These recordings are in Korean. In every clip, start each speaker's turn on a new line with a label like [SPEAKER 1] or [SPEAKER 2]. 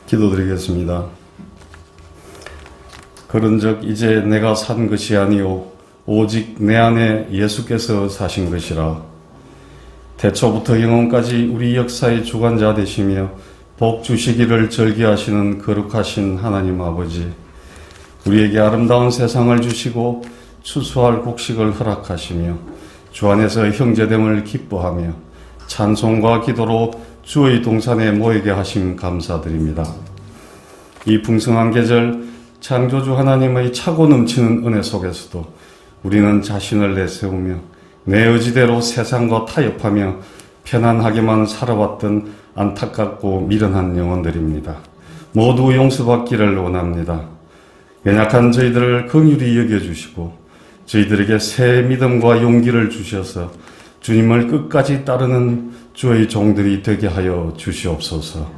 [SPEAKER 1] 기도드리겠습니다. 그런즉 이제 내가 산 것이 아니요 오직 내 안에 예수께서 사신 것이라. 태초부터 영원까지 우리 역사의 주관자 되시며 복 주시기를 절기하시는 거룩하신 하나님 아버지, 우리에게 아름다운 세상을 주시고 추수할 곡식을 허락하시며 주 안에서 형제됨을 기뻐하며 찬송과 기도로 주의 동산에 모이게 하심 감사드립니다. 이 풍성한 계절 창조주 하나님의 차고 넘치는 은혜 속에서도 우리는 자신을 내세우며 내 의지대로 세상과 타협하며 편안하게만 살아왔던 안타깝고 미련한 영혼들입니다. 모두 용서받기를 원합니다. 연약한 저희들을 긍휼히 여겨주시고 저희들에게 새 믿음과 용기를 주셔서 주님을 끝까지 따르는 주의 종들이 되게 하여 주시옵소서.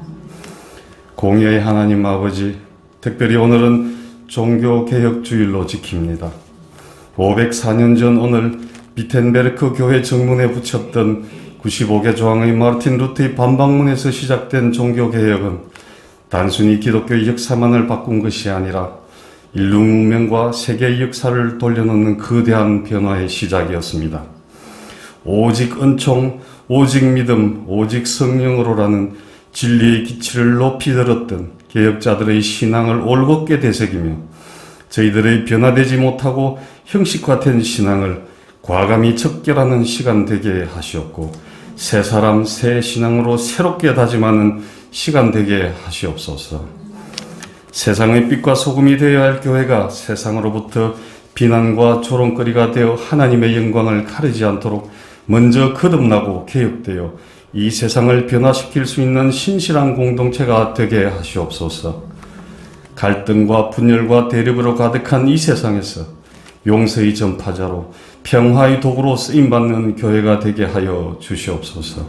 [SPEAKER 1] 공의의 하나님 아버지, 특별히 오늘은 종교개혁주일로 지킵니다. 504년 전 오늘 비텐베르크 교회 정문에 붙였던 95개 조항의 마르틴 루터의 반박문에서 시작된 종교개혁은 단순히 기독교의 역사만을 바꾼 것이 아니라 인류 문명과 세계의 역사를 돌려놓는 거대한 변화의 시작이었습니다. 오직 은총, 오직 믿음, 오직 성령으로라는 진리의 기치를 높이 들었던 개혁자들의 신앙을 올곧게 되새기며 저희들의 변화되지 못하고 형식화된 신앙을 과감히 척결하는 시간 되게 하시옵고 새 사람 새 신앙으로 새롭게 다짐하는 시간 되게 하시옵소서. 세상의 빛과 소금이 되어야 할 교회가 세상으로부터 비난과 조롱거리가 되어 하나님의 영광을 가리지 않도록 먼저 거듭나고 개혁되어 이 세상을 변화시킬 수 있는 신실한 공동체가 되게 하시옵소서. 갈등과 분열과 대립으로 가득한 이 세상에서 용서의 전파자로 평화의 도구로 쓰임받는 교회가 되게 하여 주시옵소서.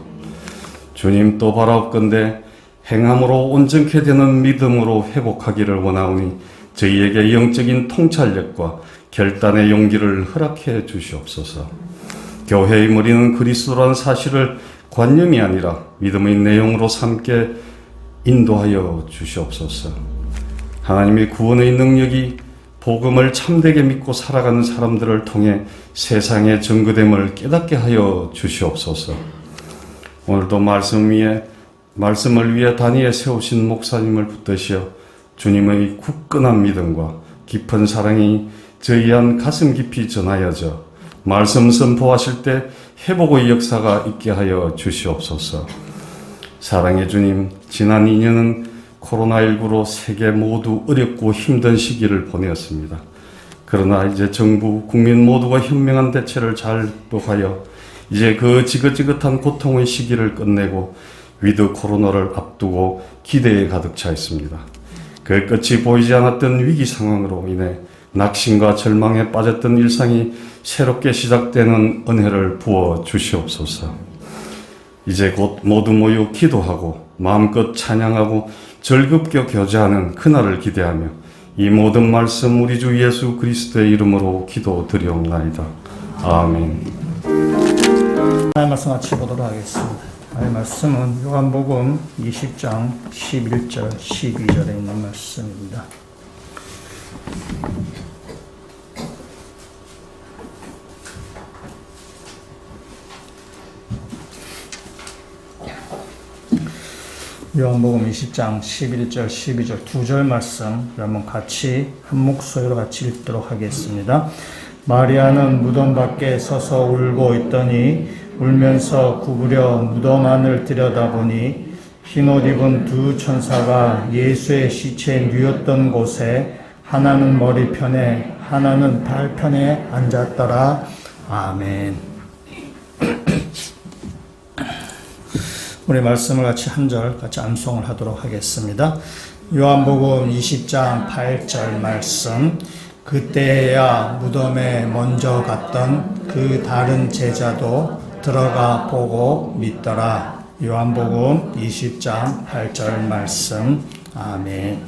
[SPEAKER 1] 주님, 또 바라옵건대 행함으로 온전케 되는 믿음으로 회복하기를 원하오니 저희에게 영적인 통찰력과 결단의 용기를 허락해 주시옵소서. 교회의 머리는 그리스도라는 사실을 관념이 아니라 믿음의 내용으로 삼게 인도하여 주시옵소서. 하나님의 구원의 능력이 복음을 참되게 믿고 살아가는 사람들을 통해 세상의 증거됨을 깨닫게 하여 주시옵소서. 오늘도 말씀을 위해 단위에 세우신 목사님을 붙드시어 주님의 굳건한 믿음과 깊은 사랑이 저희 안 가슴 깊이 전하여져 말씀 선포하실 때 회복의 역사가 있게 하여 주시옵소서. 사랑의 주님, 지난 2년은 코로나19로 세계 모두 어렵고 힘든 시기를 보내었습니다. 그러나 이제 정부, 국민 모두가 현명한 대처를 잘 극복하여 이제 그 지긋지긋한 고통의 시기를 끝내고 위드 코로나를 앞두고 기대에 가득 차 있습니다. 그 끝이 보이지 않았던 위기 상황으로 인해 낙심과 절망에 빠졌던 일상이 새롭게 시작되는 은혜를 부어 주시옵소서. 이제 곧 모두 모여 기도하고 마음껏 찬양하고 즐겁게 교제하는 그날을 기대하며 이 모든 말씀 우리 주 예수 그리스도의 이름으로 기도드리옵나이다. 아멘.
[SPEAKER 2] 하나님의 말씀 같이 보도록 하겠습니다. 하나님의 말씀은 요한복음 20장 11절 12절에 있는 말씀입니다. 요한복음 20장 11절 12절 두 절 말씀 한번 같이 한 목소리로 같이 읽도록 하겠습니다. 마리아는 무덤 밖에 서서 울고 있더니 울면서 구부려 무덤 안을 들여다보니 흰옷 입은 두 천사가 예수의 시체 누웠던 곳에 하나는 머리편에 하나는 발편에 앉았더라. 아멘. 우리 말씀을 같이 한 절 같이 암송을 하도록 하겠습니다. 요한복음 20장 8절 말씀. 그때야 무덤에 먼저 갔던 그 다른 제자도 들어가 보고 믿더라. 요한복음 20장 8절 말씀. 아멘.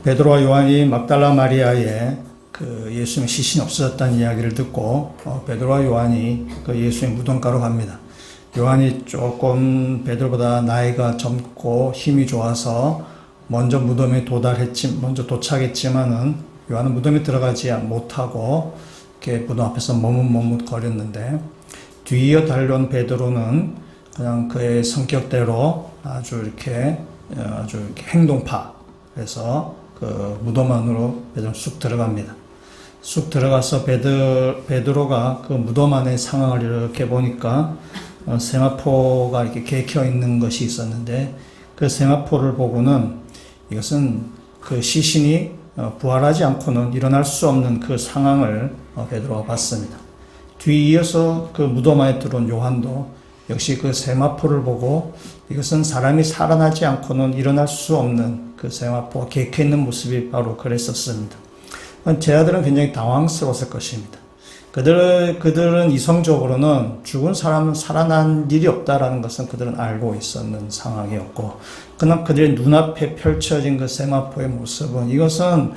[SPEAKER 2] 베드로와 요한이 막달라 마리아의 그 예수님의 시신이 없어졌다는 이야기를 듣고 베드로와 요한이 그 예수의 무덤가로 갑니다. 요한이 조금 베드로보다 나이가 젊고 힘이 좋아서 먼저 먼저 도착했지만은 요한은 무덤에 들어가지 못하고 이렇게 무덤 앞에서 머뭇머뭇거렸는데 뒤이어 달려온 베드로는 그냥 그의 성격대로 아주 이렇게 행동파. 그래서 그 무덤 안으로 베드로 쑥 들어갑니다. 쑥 들어가서 베드로가 그 무덤 안의 상황을 이렇게 보니까 세마포가 이렇게 개켜 있는 것이 있었는데 그 세마포를 보고는 이것은 그 시신이 부활하지 않고는 일어날 수 없는 그 상황을 베드로가 봤습니다. 뒤이어서 그 무덤 안에 들어온 요한도 역시 그 세마포를 보고 이것은 사람이 살아나지 않고는 일어날 수 없는 그 세마포가 개켜 있는 모습이 바로 그랬었습니다. 제자들은 굉장히 당황스러웠을 것입니다. 그들은 이성적으로는 죽은 사람은 살아난 일이 없다라는 것은 그들은 알고 있었는 상황이었고, 그러나 그들의 눈앞에 펼쳐진 그 세마포의 모습은 이것은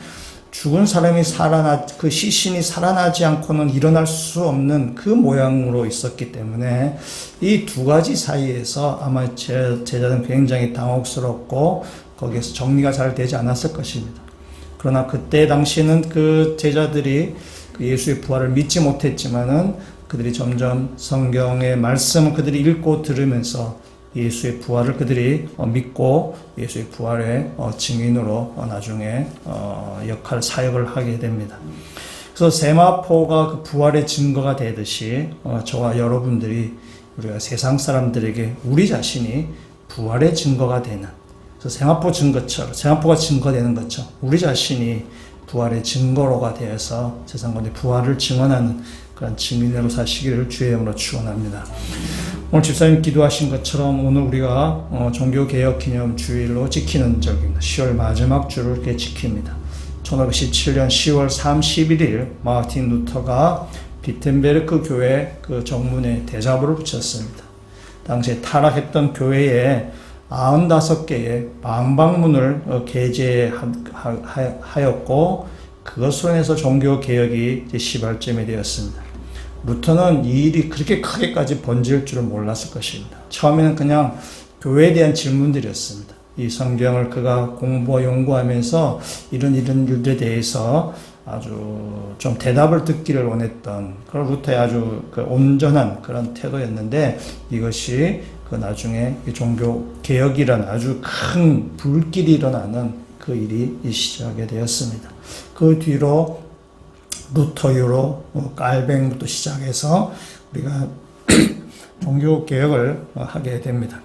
[SPEAKER 2] 죽은 사람이 그 시신이 살아나지 않고는 일어날 수 없는 그 모양으로 있었기 때문에 이 두 가지 사이에서 아마 제자들은 굉장히 당혹스럽고 거기에서 정리가 잘 되지 않았을 것입니다. 그러나 그때 당시에는 그 제자들이 그 예수의 부활을 믿지 못했지만은 그들이 점점 성경의 말씀을 그들이 읽고 들으면서 예수의 부활을 그들이 믿고 예수의 부활의 증인으로 나중에 사역을 하게 됩니다. 그래서 세마포가 그 부활의 증거가 되듯이 저와 여러분들이 우리가 세상 사람들에게 우리 자신이 부활의 증거가 되는, 그래서 세마포가 증거되는 것처럼 우리 자신이 부활의 증거로가 되어서 세상 가운데 부활을 증언하는 그런 증인으로 사시기를 주의 이름으로 축원합니다. 오늘 집사님 기도하신 것처럼 오늘 우리가 종교개혁 기념 주일로 지키는 적입니다. 10월 마지막 주를 이렇게 지킵니다. 1517년 10월 31일 마틴 루터가 비텐베르크 교회 그 정문에 대자보를 붙였습니다. 당시에 타락했던 교회에 95개의 방방문을 게재하였고 그것으로 인해서 종교개혁이 시발점이 되었습니다. 루터는 이 일이 그렇게 크게까지 번질 줄은 몰랐을 것입니다. 처음에는 그냥 교회에 대한 질문들이었습니다. 이 성경을 그가 연구하면서 이런 일들에 대해서 아주 좀 대답을 듣기를 원했던 그런 루터의 아주 온전한 그런 태도였는데 이것이 그 나중에 종교 개혁이라는 아주 큰 불길이 일어나는 그 일이 시작하게 되었습니다. 그 뒤로 루터 이후로 깔뱅부터 시작해서 우리가 종교 개혁을 하게 됩니다.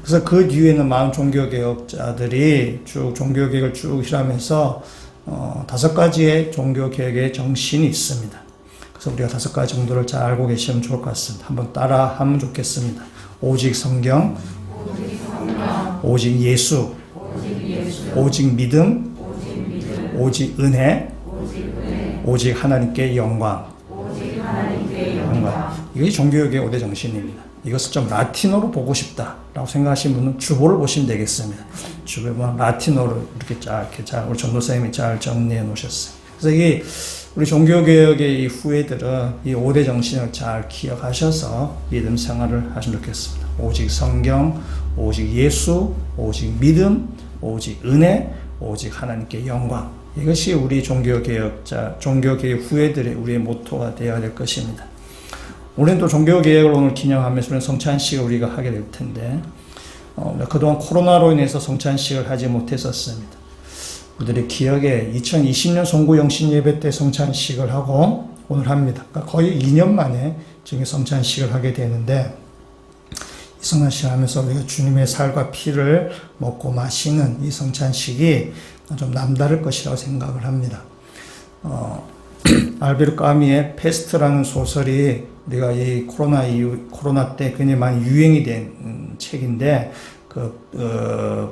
[SPEAKER 2] 그래서 그 뒤에는 많은 종교 개혁자들이 쭉 종교 개혁을 쭉 실험해서 5가지의 종교 개혁의 정신이 있습니다. 그래서 우리가 5가지 정도를 잘 알고 계시면 좋을 것 같습니다. 한번 따라하면 좋겠습니다. 오직 성경, 오직 예수, 오직 믿음, 오직 은혜, 오직 하나님께 영광. 이것이 종교개혁의 5대 정신입니다. 이것을 좀 라틴어로 보고 싶다라고 생각하시는 분은 주보를 보시면 되겠습니다. 주보에 보면 라틴어로 이렇게 잘 우리 전도사님이 잘 정리해 놓으셨어요. 그래서 이게 우리 종교개혁의 이 후예들은 이 5대 정신을 잘 기억하셔서 믿음 생활을 하시면 좋겠습니다. 오직 성경, 오직 예수, 오직 믿음, 오직 은혜, 오직 하나님께 영광. 이것이 우리 종교개혁 후예들의 우리의 모토가 되어야 될 것입니다. 우리는 또 종교개혁을 오늘 기념하면서 우리는 성찬식을 우리가 하게 될 텐데 그동안 코로나로 인해서 성찬식을 하지 못했었습니다. 우리들의 기억에 2020년 송구영신 예배 때 성찬식을 하고 오늘 합니다. 그러니까 거의 2년 만에 지금 성찬식을 하게 되는데 이 성찬식을 하면서 우리가 주님의 살과 피를 먹고 마시는 이 성찬식이 좀 남다를 것이라고 생각을 합니다. 알베르 까미의 페스트라는 소설이 우리가 이 코로나 때 굉장히 많이 유행이 된 책인데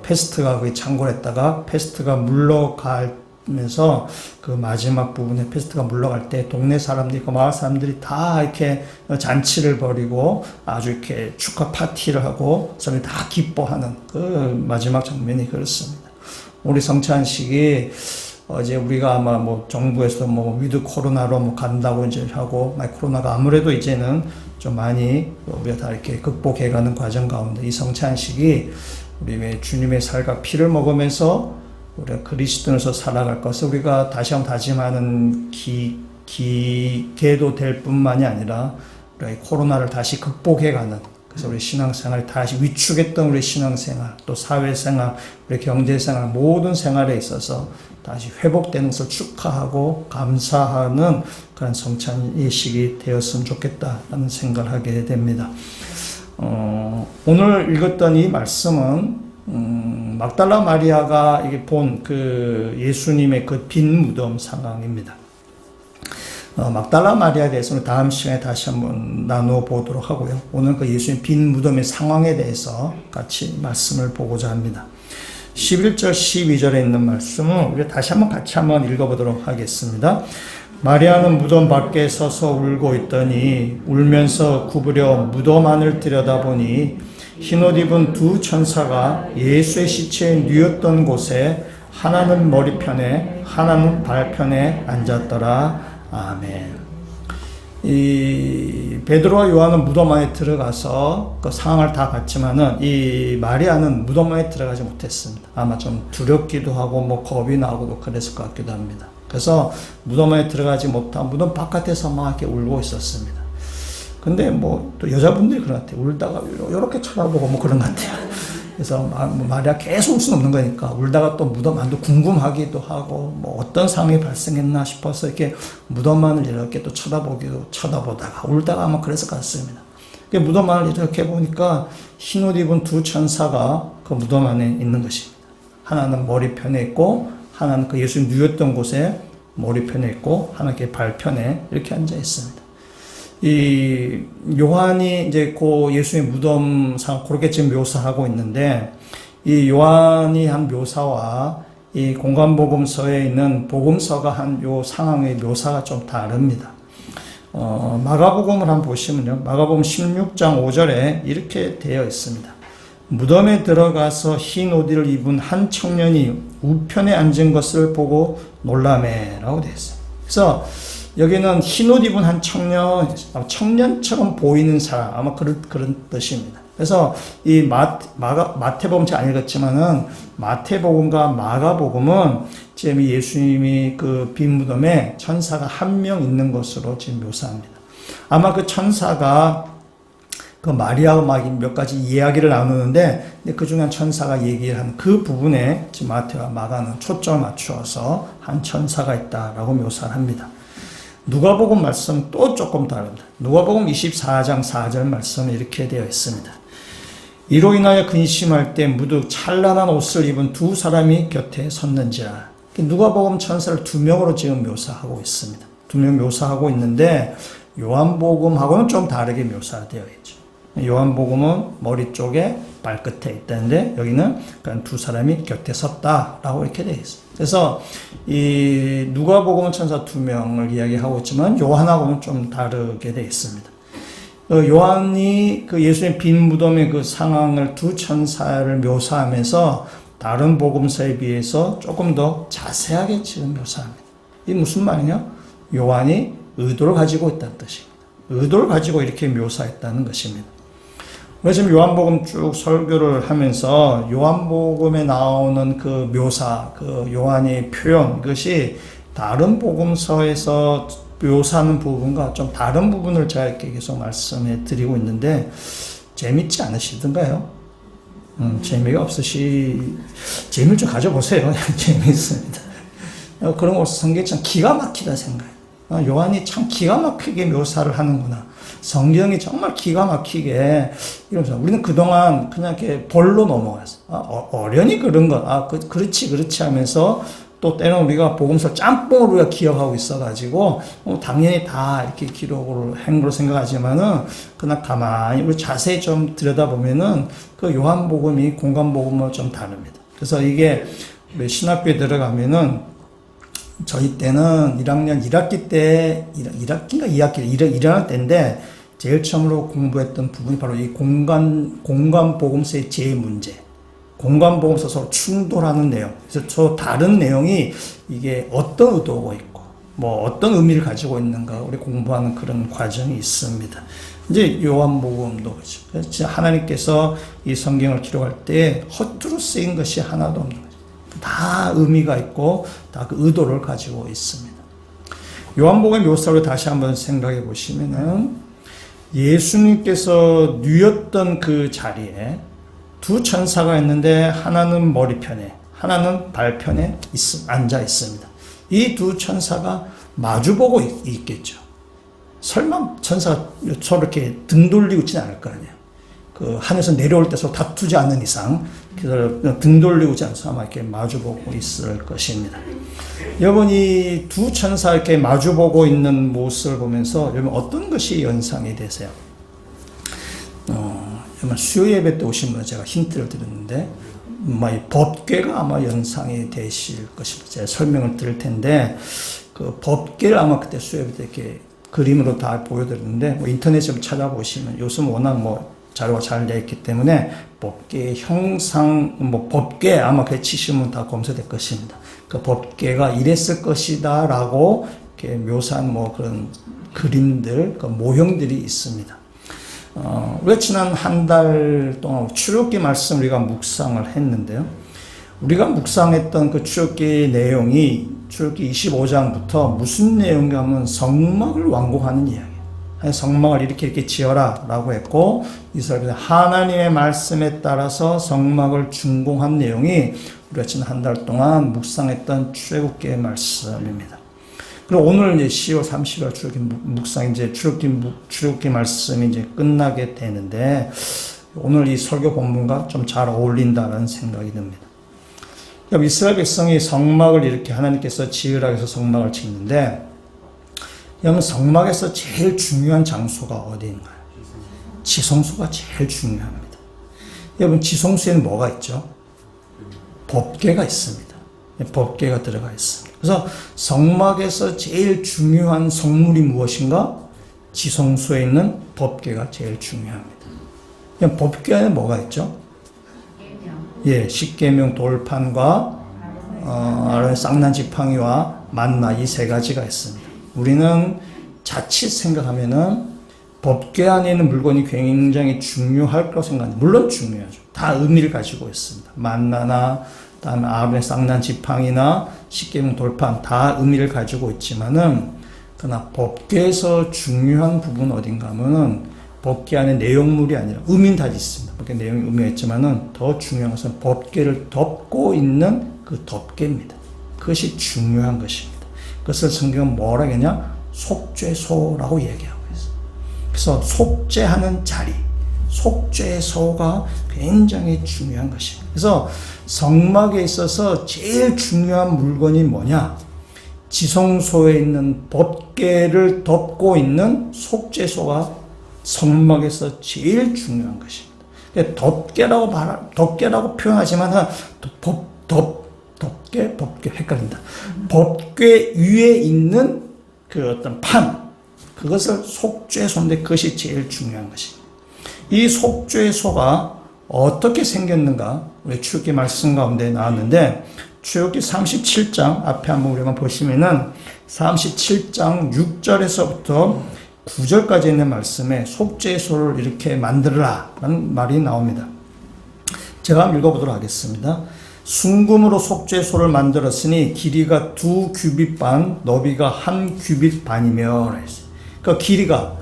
[SPEAKER 2] 페스트가 거기 창궐했다가 페스트가 물러가면서 그 마지막 부분에 페스트가 물러갈 때 동네 사람들이, 그 마을 사람들이 다 이렇게 잔치를 벌이고 아주 이렇게 축하 파티를 하고 사람들이 다 기뻐하는 그 마지막 장면이 그렇습니다. 우리 성찬식이 어제 우리가 아마 뭐 정부에서 뭐 위드 코로나로 뭐 간다고 이제 하고, 코로나가 아무래도 이제는 좀 많이 우리가 다 이렇게 극복해가는 과정 가운데 이 성찬식이 우리 왜 주님의 살과 피를 먹으면서 우리가 그리스도인으로서 살아갈 것을 우리가 다시 한번 다짐하는 기계도 될 뿐만이 아니라 우리가 이 코로나를 다시 극복해가는, 그래서 우리 신앙생활이 다시 위축했던 우리 신앙생활, 또 사회생활, 우리 경제생활, 모든 생활에 있어서 다시 회복되는 것을 축하하고 감사하는 그런 성찬예식이 되었으면 좋겠다라는 생각을 하게 됩니다. 오늘 읽었던 이 말씀은 막달라 마리아가 이게 본 그 예수님의 그 빈 무덤 상황입니다. 막달라 마리아에 대해서는 다음 시간에 다시 한번 나누어 보도록 하고요. 오늘 그 예수님 빈 무덤의 상황에 대해서 같이 말씀을 보고자 합니다. 11절 12절에 있는 말씀을 우리 다시 한번 같이 한번 읽어보도록 하겠습니다. 마리아는 무덤 밖에 서서 울고 있더니 울면서 굽으려 무덤 안을 들여다보니 흰옷 입은 두 천사가 예수의 시체에 누웠던 곳에 하나는 머리편에 하나는 발편에 앉았더라. 아멘. 이 베드로와 요한은 무덤 안에 들어가서 그 상황을 다 봤지만은 이 마리아는 무덤 안에 들어가지 못했습니다. 아마 좀 두렵기도 하고 뭐 겁이 나고도 그랬을 것 같기도 합니다. 그래서 무덤 안에 들어가지 못하고 무덤 바깥에서 막 이렇게 울고 있었습니다. 근데 뭐 또 여자분들이 그런 것 같아요. 울다가 이렇게 쳐다보고 뭐 그런 것 같아요. 그래서 마리아 계속 울 수는 없는 거니까 울다가 또 무덤 안도 궁금하기도 하고 뭐 어떤 상황이 발생했나 싶어서 이렇게 무덤 안을 이렇게 또 쳐다보다가 울다가 아마 그랬을 것 같습니다. 무덤 안을 이렇게 보니까 흰옷 입은 두 천사가 그 무덤 안에 있는 것입니다. 하나는 머리편에 있고 하나는 그 예수님 누웠던 곳에 머리편에 있고 하나는 발편에 이렇게 앉아 있습니다. 이 요한이 이제 그 예수의 무덤 상 그렇게 지금 묘사하고 있는데 이 요한이 한 묘사와 이 공관복음서에 있는 복음서가 한 요 상황의 묘사가 좀 다릅니다. 마가복음을 한번 보시면요. 마가복음 16장 5절에 이렇게 되어 있습니다. 무덤에 들어가서 흰 옷을 입은 한 청년이 우편에 앉은 것을 보고 놀라매라고 되어 있어요. 그래서 여기는 흰옷 입은 한 청년처럼 보이는 사람, 아마 그런 뜻입니다. 그래서 이 마태복음 제가 안 읽었지만은 마태복음과 마가복음은 지금 예수님이 그 빈 무덤에 천사가 한 명 있는 것으로 지금 묘사합니다. 아마 그 천사가 그 마리아가 막 몇 가지 이야기를 나누는데 그 중에 한 천사가 얘기를 하는 그 부분에 지금 마태와 마가는 초점을 맞추어서 한 천사가 있다라고 묘사를 합니다. 누가복음 말씀 또 조금 다릅니다. 누가복음 24장 4절 말씀은 이렇게 되어 있습니다. 이로 인하여 근심할 때 무득 찬란한 옷을 입은 두 사람이 곁에 섰는지라. 누가복음 천사를 두 명으로 지금 묘사하고 있습니다. 두 명 묘사하고 있는데 요한복음하고는 좀 다르게 묘사되어 있죠. 요한복음은 머리 쪽에 발끝에 있다는데 여기는 그냥 두 사람이 곁에 섰다라고 이렇게 되어 있어요. 그래서 이 누가복음은 천사 두 명을 이야기하고 있지만 요한하고는 좀 다르게 되어 있습니다. 요한이 그 예수의 빈 무덤의 그 상황을 두 천사를 묘사하면서 다른 복음서에 비해서 조금 더 자세하게 지금 묘사합니다. 이게 무슨 말이냐? 요한이 의도를 가지고 있다는 뜻입니다. 의도를 가지고 이렇게 묘사했다는 것입니다. 그래서 지금 요한복음 쭉 설교를 하면서 요한복음에 나오는 그 묘사, 그 요한의 표현, 그것이 다른 복음서에서 묘사하는 부분과 좀 다른 부분을 제가 이렇게 계속 말씀해 드리고 있는데 재밌지 않으시던가요? 재미가 재미를 좀 가져보세요. 재미있습니다. 그런 거 성경이 참 기가 막히다 생각해요. 요한이 참 기가 막히게 묘사를 하는구나. 성경이 정말 기가 막히게 이러면서 우리는 그동안 그냥 이렇게 볼로 넘어갔어. 어련히 그런 것, 그렇지 하면서 또 때는 우리가 복음서 짬뽕을 우리가 기억하고 있어가지고 당연히 다 이렇게 기록을 한 걸로 생각하지만은 그냥 가만히 우리 자세히 좀 들여다보면은 그 요한복음이 공관복음은 좀 다릅니다. 그래서 이게 우리 신학교에 들어가면은 저희 때는 1학년 1학기 때 1학기인가 2학기 1학년 때인데 제일 처음으로 공부했던 부분이 바로 이 공관복음서의 제 문제, 공관복음서 서로 충돌하는 내용. 그래서 저 다른 내용이 이게 어떤 의도가 있고 뭐 어떤 의미를 가지고 있는가 우리 공부하는 그런 과정이 있습니다. 이제 요한복음도 그렇죠. 그래서 하나님께서 이 성경을 기록할 때 허투루 쓰인 것이 하나도 없는 거죠. 다 의미가 있고 다 그 의도를 가지고 있습니다. 요한복음의 묘사를 다시 한번 생각해 보시면은 예수님께서 누웠던 그 자리에 두 천사가 있는데 하나는 머리편에 하나는 발편에 앉아 있습니다. 이 두 천사가 마주보고 있겠죠. 설마 천사가 저렇게 등 돌리고 있지는 않을 거 아니에요. 그 하늘에서 내려올 때 서로 다투지 않는 이상 그래서 등 돌리고 있지 않아서 아마 이렇게 마주보고 있을 것입니다. 여러분 이 두 천사 이렇게 마주보고 있는 모습을 보면서 여러분 어떤 것이 연상이 되세요? 여러분 수요 예배 때 오신 분 제가 힌트를 드렸는데 이 법궤가 아마 연상이 되실 것입니다. 제가 설명을 드릴 텐데 그 법궤를 아마 그때 수요 예배 때 이렇게 그림으로 다 보여드렸는데 뭐 인터넷에 찾아보시면 요즘 워낙 뭐 자료가 잘 되어 있기 때문에 법궤 형상 뭐 법궤 아마 그래 치시면 다 검색될 것입니다. 그 법궤가 이랬을 것이다라고 이렇게 묘사한 뭐 그런 그림들, 그 모형들이 있습니다. 우리가 지난 한 달 동안 출애굽기 말씀 우리가 묵상을 했는데요. 우리가 묵상했던 그 출애굽기 내용이 출애굽기 25장부터 무슨 내용인가 하면 성막을 완공하는 이야기예요. 성막을 이렇게 지어라 라고 했고 이스라엘에서 하나님의 말씀에 따라서 성막을 준공한 내용이 우리가 지난 한 달 동안 묵상했던 출애굽기의 말씀입니다. 그리고 오늘 이제 10월 30일 출애굽기 묵상 이제 출애굽기 말씀이 이제 끝나게 되는데 오늘 이 설교 본문과 좀 잘 어울린다는 생각이 듭니다. 이스라엘 백성이 성막을 이렇게 하나님께서 지으라 해서 성막을 짓는데 여러분 성막에서 제일 중요한 장소가 어디인가요? 지성소가 제일 중요합니다. 여러분 지성소에는 뭐가 있죠? 법궤가 있습니다. 법궤가 들어가 있습니다. 그래서 성막에서 제일 중요한 성물이 무엇인가? 지성소에 있는 법궤가 제일 중요합니다. 법궤 안에 뭐가 있죠? 예, 십계명 돌판과 아론의 쌍난 지팡이와 만나 이 세 가지가 있습니다. 우리는 자칫 생각하면은 법궤 안에 있는 물건이 굉장히 중요할 거라고 생각합니다. 물론 중요하죠. 다 의미를 가지고 있습니다. 만나나 다음에 아론의 쌍난 지팡이나 십계명 돌판 다 의미를 가지고 있지만은 그러나 법궤에서 중요한 부분 어딘가 하면은 법궤 안에 내용물이 아니라 의미는 다 있습니다. 법궤 내용이 의미가 있지만은 더 중요한 것은 법궤를 덮고 있는 그 덮개입니다. 그것이 중요한 것입니다. 그것을 성경은 뭐라 하냐? 속죄소라고 얘기하고 있어요. 그래서 속죄하는 자리, 속죄소가 굉장히 중요한 것입니다. 그래서 성막에 있어서 제일 중요한 물건이 뭐냐? 지성소에 있는 법궤를 덮고 있는 속죄소가 성막에서 제일 중요한 것입니다. 덮개라고 표현하지만 법궤 헷갈린다. 법궤 위에 있는 그 어떤 판, 그것을 속죄소인데 그것이 제일 중요한 것입니다. 이 속죄소가 어떻게 생겼는가? 우리 출애굽기 말씀 가운데 나왔는데 출애굽기 37장 앞에 한번 우리가 보시면은 37장 6절에서부터 9절까지 있는 말씀에 속죄소를 이렇게 만들어라 라는 말이 나옵니다. 제가 한번 읽어보도록 하겠습니다. 순금으로 속죄소를 만들었으니 길이가 2규빗 반, 너비가 1규빗 반이며 그러니까 길이가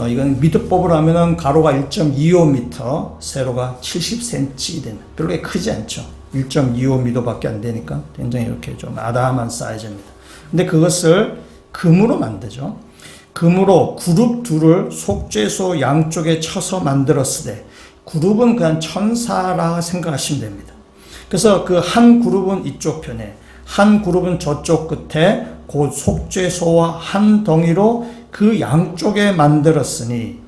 [SPEAKER 2] 이건 미터법으로 하면은 가로가 1.25m, 세로가 70cm 되는 별로 크지 않죠. 1.25m 밖에 안 되니까 굉장히 이렇게 좀 아담한 사이즈입니다. 근데 그것을 금으로 만들죠. 금으로 그룹 둘을 속죄소 양쪽에 쳐서 만들었으되 그룹은 그냥 천사라 생각하시면 됩니다. 그래서 그 한 그룹은 이쪽 편에 한 그룹은 저쪽 끝에 곧 속죄소와 한 덩이로 그 양쪽에 만들었으니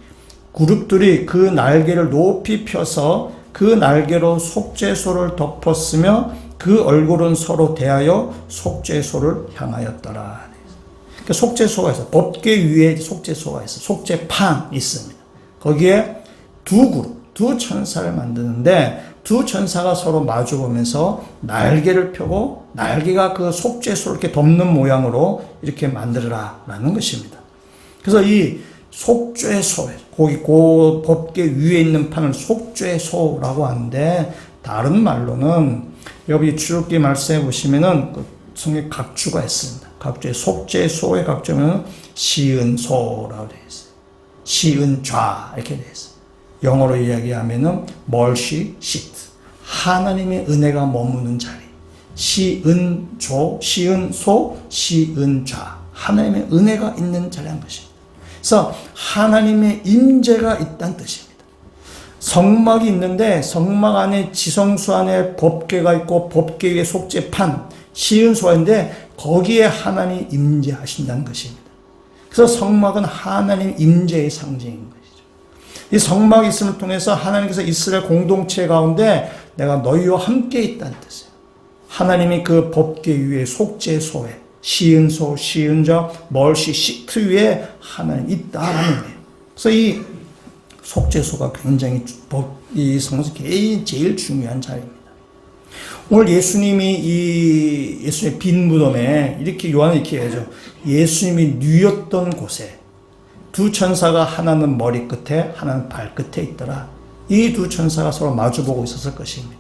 [SPEAKER 2] 그룹들이 그 날개를 높이 펴서 그 날개로 속죄소를 덮었으며 그 얼굴은 서로 대하여 속죄소를 향하였더라. 그러니까 속죄소가 있어요. 법궤 위에 속죄소가 있어요. 속죄판 있습니다. 거기에 두 그룹, 두 천사를 만드는데 두 천사가 서로 마주보면서 날개를 펴고 날개가 그 속죄소를 이렇게 덮는 모양으로 이렇게 만들어라라는 것입니다. 그래서 이 속죄소, 거기 그 법궤 위에 있는 판을 속죄소라고 하는데, 다른 말로는 여기 출애굽기 말씀해 보시면은 그 성경 각주가 있습니다. 각주에 속죄소의 각주는 시은소라고 되어 있어요. 시은좌 이렇게 되어 있어요. 영어로 이야기하면은 mercy seat, 하나님의 은혜가 머무는 자리. 시은조, 시은소, 시은좌, 하나님의 은혜가 있는 자리한 것입니다. 그래서 하나님의 임재가 있다는 뜻입니다. 성막이 있는데 성막 안에 지성소 안에 법궤가 있고 법궤 위에 속죄판, 시은소가 있는데 거기에 하나님이 임재하신다는 것입니다. 그래서 성막은 하나님 임재의 상징인 것이죠. 이 성막이 있음을 통해서 하나님께서 이스라엘 공동체 가운데 내가 너희와 함께 있다는 뜻이에요. 하나님이 그 법궤 위에 속죄소에 시은소, 시은좌, 멀시, 시트 위에 하나님 있다라는 거예요. 그래서 이 속죄소가 굉장히 이 성서 제일 중요한 자리입니다. 오늘 예수님의 빈 무덤에 이렇게 요한은 이렇게 해야죠. 예수님이 누였던 곳에 두 천사가 하나는 머리 끝에 하나는 발 끝에 있더라. 이 두 천사가 서로 마주보고 있었을 것입니다.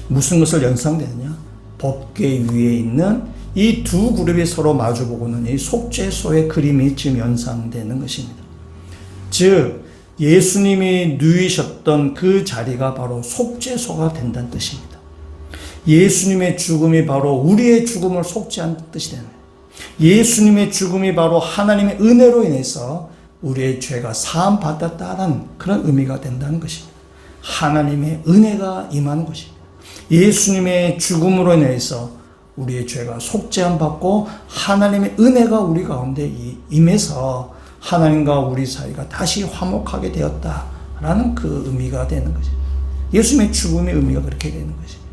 [SPEAKER 2] 무슨 것을 연상되느냐? 법궤 위에 있는 이 두 그룹이 서로 마주보고는 이 속죄소의 그림이 지금 연상되는 것입니다. 즉 예수님이 누이셨던 그 자리가 바로 속죄소가 된다는 뜻입니다. 예수님의 죽음이 바로 우리의 죽음을 속죄한 뜻이 되는 거예요. 예수님의 죽음이 바로 하나님의 은혜로 인해서 우리의 죄가 사함 받았다는 그런 의미가 된다는 것입니다. 하나님의 은혜가 임하는 것입니다. 예수님의 죽음으로 인해서 우리의 죄가 속죄함 받고 하나님의 은혜가 우리 가운데 임해서 하나님과 우리 사이가 다시 화목하게 되었다라는 그 의미가 되는 것이죠. 예수님의 죽음의 의미가 그렇게 되는 것입니다.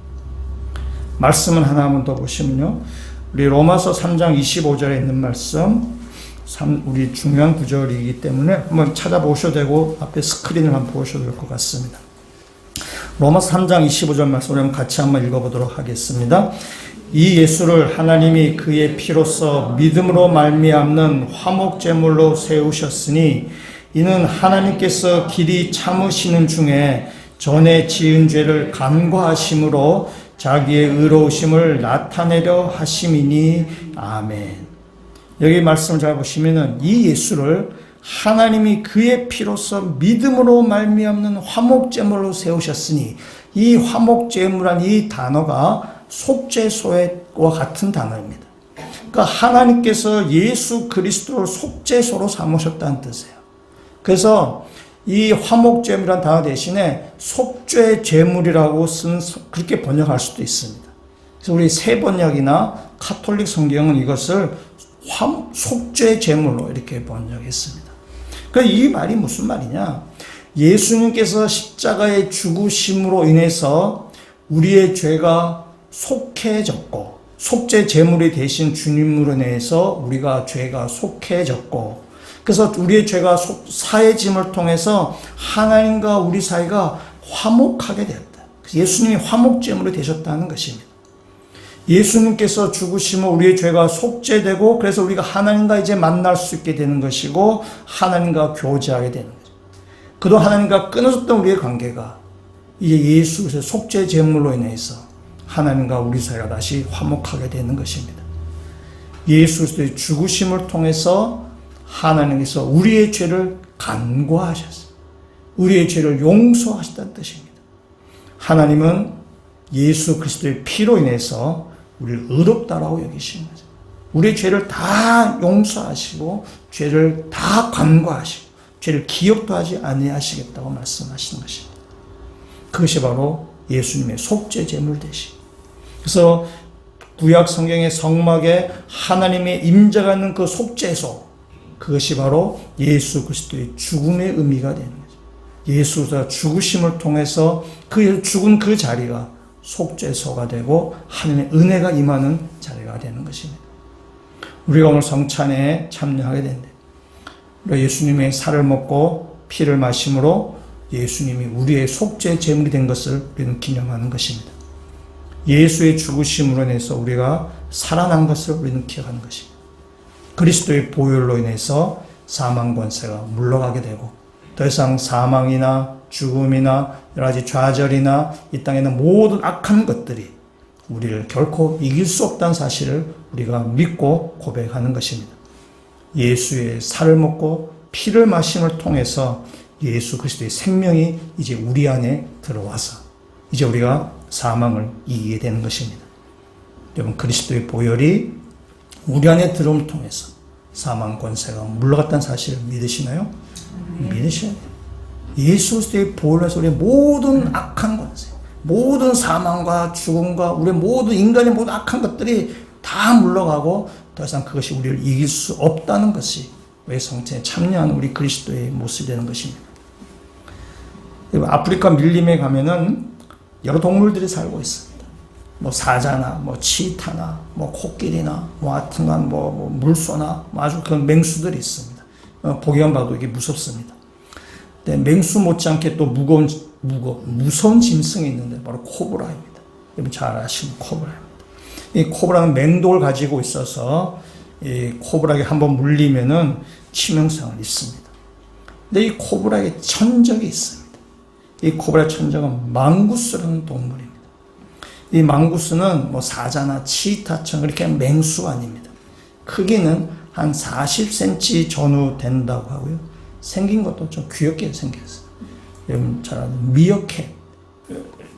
[SPEAKER 2] 말씀은 하나만 더 보시면요. 우리 로마서 3장 25절에 있는 말씀, 우리 중요한 구절이기 때문에 한번 찾아보셔도 되고 앞에 스크린을 한번 보셔도 될 것 같습니다. 로마서 3장 25절 말씀을 같이 한번 읽어보도록 하겠습니다. 이 예수를 하나님이 그의 피로써 믿음으로 말미암는 화목제물로 세우셨으니 이는 하나님께서 길이 참으시는 중에 전에 지은 죄를 간과하심으로 자기의 의로우심을 나타내려 하심이니 아멘. 여기 말씀을 잘 보시면은 이 예수를 하나님이 그의 피로써 믿음으로 말미암는 화목제물로 세우셨으니, 이 화목제물한 이 단어가 속죄소와 같은 단어입니다. 그러니까 하나님께서 예수 그리스도를 속죄소로 삼으셨다는 뜻이에요. 그래서 이 화목제물이라는 단어 대신에 속죄제물이라고 그렇게 번역할 수도 있습니다. 그래서 우리 새번역이나 카톨릭 성경은 이것을 속죄제물로 이렇게 번역했습니다. 그러니까 이 말이 무슨 말이냐? 예수님께서 십자가의 죽으심으로 인해서 우리의 죄가 속해졌고, 속죄제물이 되신 주님으로 인해서 우리가 죄가 속해졌고, 그래서 우리의 죄가 사해짐을 통해서 하나님과 우리 사이가 화목하게 되었다. 예수님이 화목제물이 되셨다는 것입니다. 예수님께서 죽으심으로 우리의 죄가 속죄되고, 그래서 우리가 하나님과 이제 만날 수 있게 되는 것이고 하나님과 교제하게 되는 거죠. 그동안 하나님과 끊어졌던 우리의 관계가 이제 예수 그리스도의 속죄제물로 인해서 하나님과 우리 사이가 다시 화목하게 되는 것입니다. 예수 그리스도의 죽으심을 통해서 하나님께서 우리의 죄를 간과하셨어요. 우리의 죄를 용서하셨다는 뜻입니다. 하나님은 예수 그리스도의 피로 인해서 우리를 의롭다라고 여기시는 거죠. 우리의 죄를 다 용서하시고 죄를 다 간과하시고 죄를 기억도 하지 아니하시겠다고 말씀하시는 것입니다. 그것이 바로 예수님의 속죄제물 되시. 그래서 구약 성경의 성막에 하나님의 임재가 있는 그 속죄소, 그것이 바로 예수 그리스도의 죽음의 의미가 되는 거죠. 예수가 죽으심을 통해서 그 죽은 그 자리가 속죄소가 되고 하나님의 은혜가 임하는 자리가 되는 것입니다. 우리가 오늘 성찬에 참여하게 된대. 예수님의 살을 먹고 피를 마심으로 예수님이 우리의 속죄 제물이 된 것을 우리는 기념하는 것입니다. 예수의 죽으심으로 인해서 우리가 살아난 것을 우리는 기억하는 것입니다. 그리스도의 보혈로 인해서 사망 권세가 물러가게 되고 더 이상 사망이나 죽음이나 여러 가지 좌절이나 이 땅에 있는 모든 악한 것들이 우리를 결코 이길 수 없다는 사실을 우리가 믿고 고백하는 것입니다. 예수의 살을 먹고 피를 마심을 통해서 예수 그리스도의 생명이 이제 우리 안에 들어와서 이제 우리가 사망을 이기게 되는 것입니다. 여러분, 그리스도의 보혈이 우리 안에 들어옴을 통해서 사망 권세가 물러갔다는 사실을 믿으시나요? 믿으셔야 돼요. 예수 그리스도의 보혈에서 우리의 모든 악한 권세, 모든 사망과 죽음과 우리의 모든 인간의 모든 악한 것들이 다 물러가고 더 이상 그것이 우리를 이길 수 없다는 것이 왜 성체에 참여하는 우리 그리스도의 모습이 되는 것입니다. 아프리카 밀림에 가면은 여러 동물들이 살고 있습니다. 뭐 사자나, 뭐 치타나, 뭐 코끼리나, 뭐 하여튼간 뭐 물소나, 뭐 아주 그런 맹수들이 있습니다. 보기만 봐도 이게 무섭습니다. 근데 맹수 못지않게 또 무서운 짐승이 있는데 바로 코브라입니다. 여러분 잘 아시는 코브라입니다. 이 코브라는 맹독을 가지고 있어서 이 코브라에게 한번 물리면은 치명상을 입습니다. 근데 이 코브라에게 천적이 있습니다. 이 코브라의 천적은 망구스라는 동물입니다. 이 망구스는 뭐 사자나 치타처럼 그렇게 맹수가 아닙니다. 크기는 한 40cm 전후 된다고 하고요. 생긴 것도 좀 귀엽게 생겼어요. 여러분 잘 아는 미어캣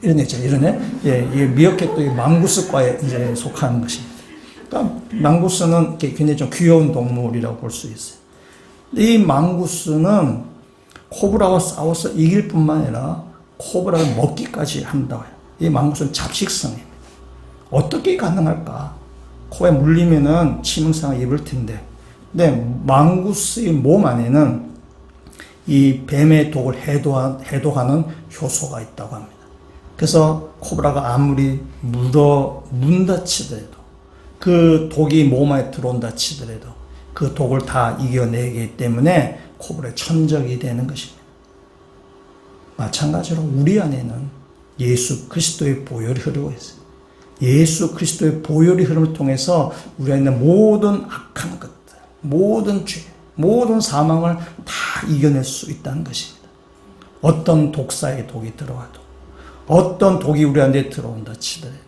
[SPEAKER 2] 이런 애 있잖아요. 이런 애. 예, 이 미어캣도 이 망구스과에 이제 속하는 것입니다. 그러니까 망구스는 굉장히 좀 귀여운 동물이라고 볼 수 있어요. 이 망구스는 코브라와 싸워서 이길 뿐만 아니라 코브라를 먹기까지 한다고 해요. 이 망구스는 잡식성입니다. 어떻게 가능할까? 코에 물리면은 치명상을 입을 텐데. 근데 망구스의 몸 안에는 이 뱀의 독을 해독하는 효소가 있다고 합니다. 그래서 코브라가 아무리 문다 치더라도 그 독이 몸 안에 들어온다 치더라도 그 독을 다 이겨내기 때문에 코브라의 천적이 되는 것입니다. 마찬가지로 우리 안에는 예수 그리스도의 보혈이 흐르고 있어요. 예수 그리스도의 보혈이 흐름을 통해서 우리 안에 있는 모든 악한 것들, 모든 죄, 모든 사망을 다 이겨낼 수 있다는 것입니다. 어떤 독사의 독이 들어와도 어떤 독이 우리 안에 들어온다 치더라도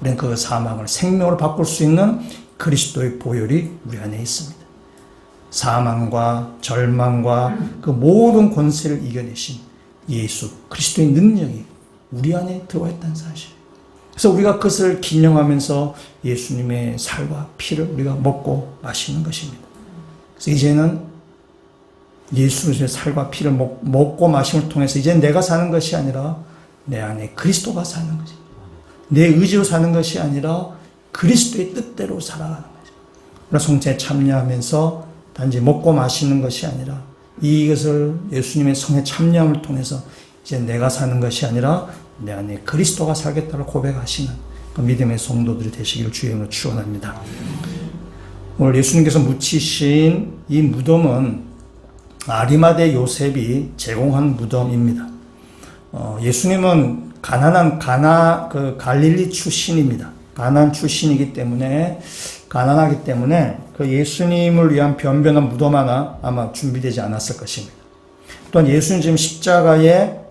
[SPEAKER 2] 우리는 그 사망을 생명으로 바꿀 수 있는 그리스도의 보혈이 우리 안에 있습니다. 사망과 절망과 그 모든 권세를 이겨내신 예수 그리스도의 능력이 우리 안에 들어와 있다는 사실. 그래서 우리가 그것을 기념하면서 예수님의 살과 피를 우리가 먹고 마시는 것입니다. 그래서 이제는 예수의 살과 피를 먹고 마심을 통해서 이제 내가 사는 것이 아니라 내 안에 그리스도가 사는 것입니다. 내 의지로 사는 것이 아니라 그리스도의 뜻대로 살아가는 거죠. 그래서 성체에 참여하면서 단지 먹고 마시는 것이 아니라 이것을 예수님의 성에 참여함을 통해서 이제 내가 사는 것이 아니라 내 안에 그리스도가 살겠다고 고백하시는 그 믿음의 성도들이 되시기를 주의 이름으로 축원합니다. 오늘 예수님께서 묻히신 이 무덤은 아리마대 요셉이 제공한 무덤입니다. 예수님은 갈릴리 출신입니다. 가나안 출신이기 때문에 가난하기 때문에 그 예수님을 위한 변변한 무덤 하나 아마 준비되지 않았을 것입니다. 또한 예수님 지금 십자가에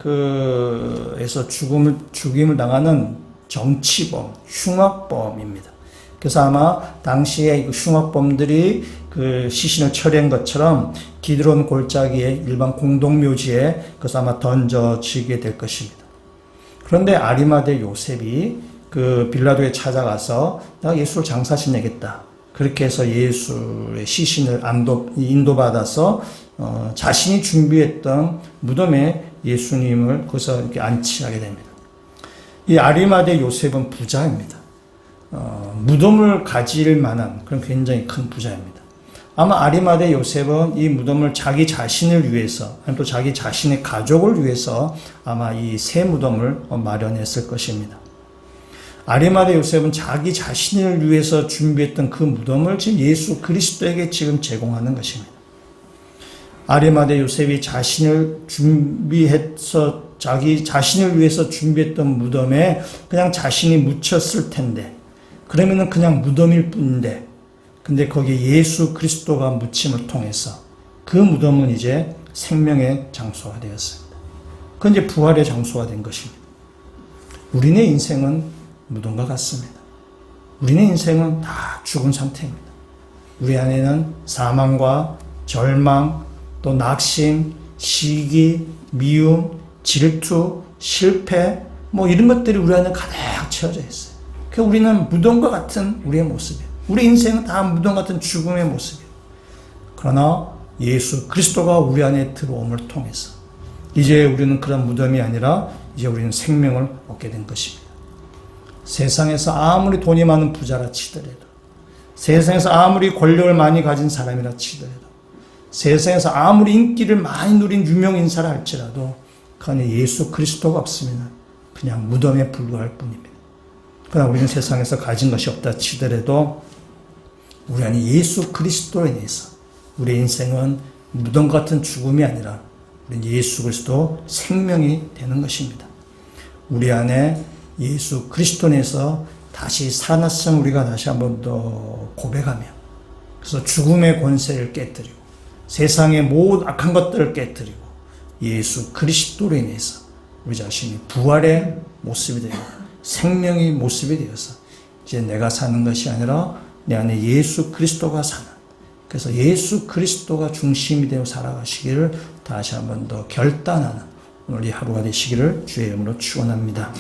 [SPEAKER 2] 에서 죽임을 당하는 정치범, 흉악범입니다. 그래서 아마 당시에 흉악범들이 그 시신을 처리한 것처럼 기드론 골짜기에 일반 공동묘지에 그래서 아마 던져지게 될 것입니다. 그런데 아리마대 요셉이 그 빌라도에 찾아가서 내가 예수를 장사시내겠다. 그렇게 해서 예수의 시신을 인도받아서 자신이 준비했던 무덤에 예수님을 거기서 이렇게 안치하게 됩니다. 이 아리마대 요셉은 부자입니다. 무덤을 가질 만한 그런 굉장히 큰 부자입니다. 아마 아리마대 요셉은 이 무덤을 자기 자신을 위해서 아니면 또 자기 자신의 가족을 위해서 아마 이 새 무덤을 마련했을 것입니다. 아리마대 요셉은 자기 자신을 위해서 준비했던 그 무덤을 지금 예수 그리스도에게 지금 제공하는 것입니다. 아리마대 요셉이 자신을 준비해서 자기 자신을 위해서 준비했던 무덤에 그냥 자신이 묻혔을 텐데, 그러면은 그냥 무덤일 뿐인데, 근데 거기에 예수 그리스도가 묻힘을 통해서 그 무덤은 이제 생명의 장소가 되었습니다. 그건 이제 부활의 장소가 된 것입니다. 우리네 인생은 무덤과 같습니다. 우리네 인생은 다 죽은 상태입니다. 우리 안에는 사망과 절망, 또 낙심, 시기, 미움, 질투, 실패, 뭐 이런 것들이 우리 안에 가득 채워져 있어요. 그러니까 우리는 무덤과 같은 우리의 모습이에요. 우리 인생은 다 무덤 같은 죽음의 모습이에요. 그러나 예수 그리스도가 우리 안에 들어옴을 통해서 이제 우리는 그런 무덤이 아니라 이제 우리는 생명을 얻게 된 것입니다. 세상에서 아무리 돈이 많은 부자라 치더라도, 세상에서 아무리 권력을 많이 가진 사람이라 치더라도, 세상에서 아무리 인기를 많이 누린 유명 인사라 할지라도 그 안에 예수 그리스도가 없으면 그냥 무덤에 불과할 뿐입니다. 그러나 우리는 세상에서 가진 것이 없다 치더라도 우리 안에 예수 그리스도에 인해서 우리의 인생은 무덤 같은 죽음이 아니라 우리는 예수 그리스도 생명이 되는 것입니다. 우리 안에 예수 그리스도 안에서 다시 살아났음을 우리가 다시 한번 더 고백하며, 그래서 죽음의 권세를 깨뜨리고 세상의 모든 악한 것들을 깨뜨리고 예수 그리스도로 인해서 우리 자신이 부활의 모습이 되고 생명의 모습이 되어서 이제 내가 사는 것이 아니라 내 안에 예수 그리스도가 사는, 그래서 예수 그리스도가 중심이 되어 살아가시기를 다시 한번 더 결단하는 오늘 이 하루가 되시기를 주의 이름으로 축원합니다.